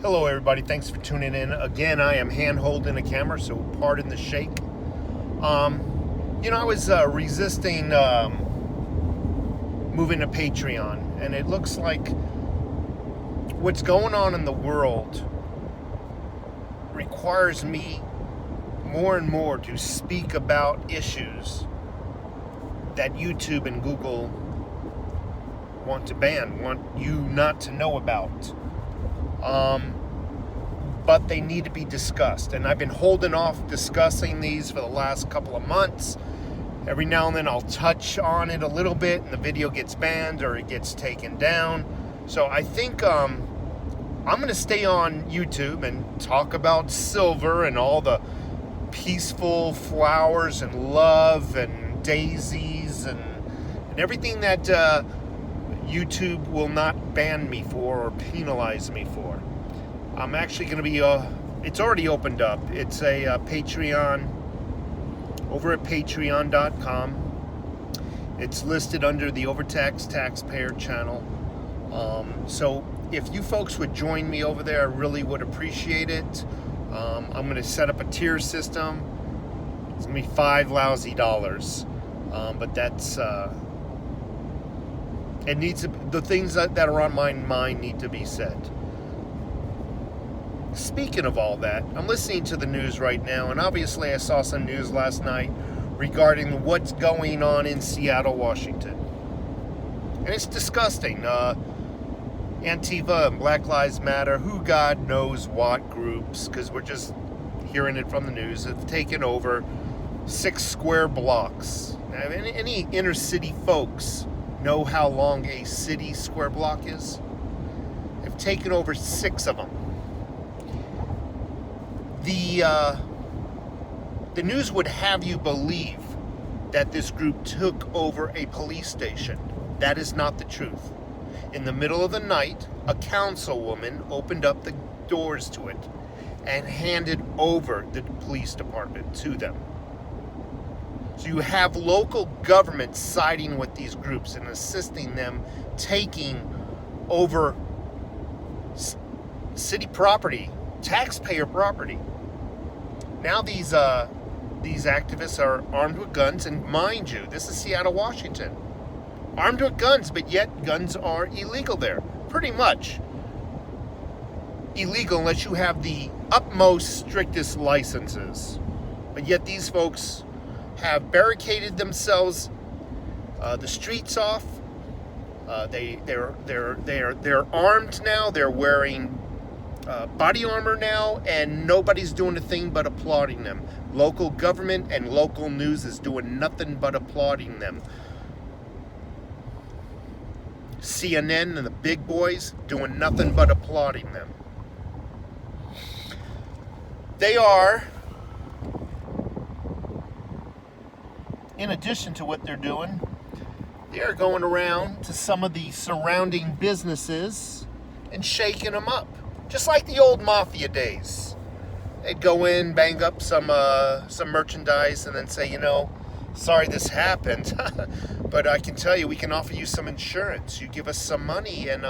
Hello everybody, thanks for tuning in. Again, I am hand-holding a camera, so pardon the shake. I was resisting moving to Patreon, and it looks like what's going on in the world requires me more and more to speak about issues that YouTube and Google want to ban, want you not to know about. But they need to be discussed. And I've been holding off discussing these for the last couple of months. Every now and then I'll touch on it a little bit and the video gets banned or it gets taken down. So I think I'm going to stay on YouTube and talk about silver and all the peaceful flowers and love and daisies and everything that YouTube will not ban me for or penalize me for. I'm actually going to be, it's already opened up. It's a Patreon, over at patreon.com. It's listed under the Overtaxed Taxpayer channel. So if you folks would join me over there, I really would appreciate it. I'm going to set up a tier system. It's going to be $5 lousy. But that's, it needs to, the things that are on my mind need to be said. Speaking of all that, I'm listening to the news right now, and obviously I saw some news last night regarding what's going on in Seattle, Washington. And it's disgusting. Antifa and Black Lives Matter, who God knows what groups, because we're just hearing it from the news, have taken over 6 square blocks. Now, any inner city folks know how long a city square block is? They've taken over 6 of them. The news would have you believe that this group took over a police station. That is not the truth. In the middle of the night, a councilwoman opened up the doors to it and handed over the police department to them. So you have local government siding with these groups and assisting them taking over city property, taxpayer property. Now these activists are armed with guns, and mind you, this is Seattle, Washington. Armed with guns, but yet guns are illegal there. Pretty much illegal unless you have the utmost, strictest licenses. But yet these folks have barricaded themselves, the streets off. They're armed now. They're wearing body armor now, and nobody's doing a thing but applauding them. Local government and local news is doing nothing but applauding them. CNN and the big boys doing nothing but applauding them. They are, in addition to what they're doing, they are going around to some of the surrounding businesses and shaking them up. Just like the old mafia days. They'd go in, bang up some merchandise, and then say, sorry this happened, but I can tell you, we can offer you some insurance. You give us some money, and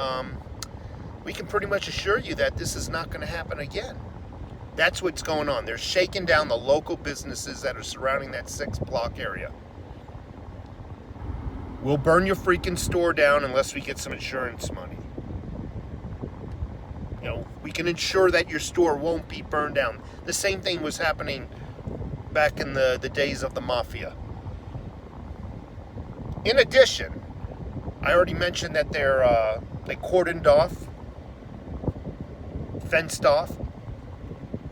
we can pretty much assure you that this is not going to happen again. That's what's going on. They're shaking down the local businesses that are surrounding that 6-block area. We'll burn your freaking store down unless we get some insurance money. We can ensure that your store won't be burned down. The same thing was happening back in the days of the mafia. In addition, I already mentioned that they cordoned off, fenced off,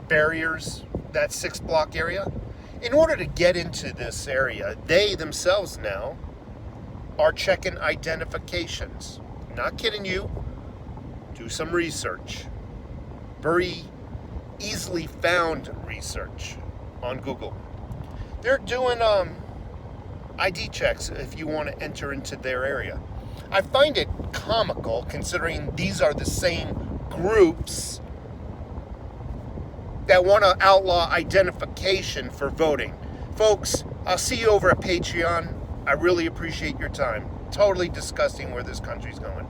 barriers, that 6-block area. In order to get into this area, they themselves now are checking identifications. Not kidding you. Do some research. Very easily found research on Google. They're doing ID checks if you want to enter into their area. I find it comical considering these are the same groups that want to outlaw identification for voting. Folks, I'll see you over at Patreon. I really appreciate your time. Totally disgusting where this country's going.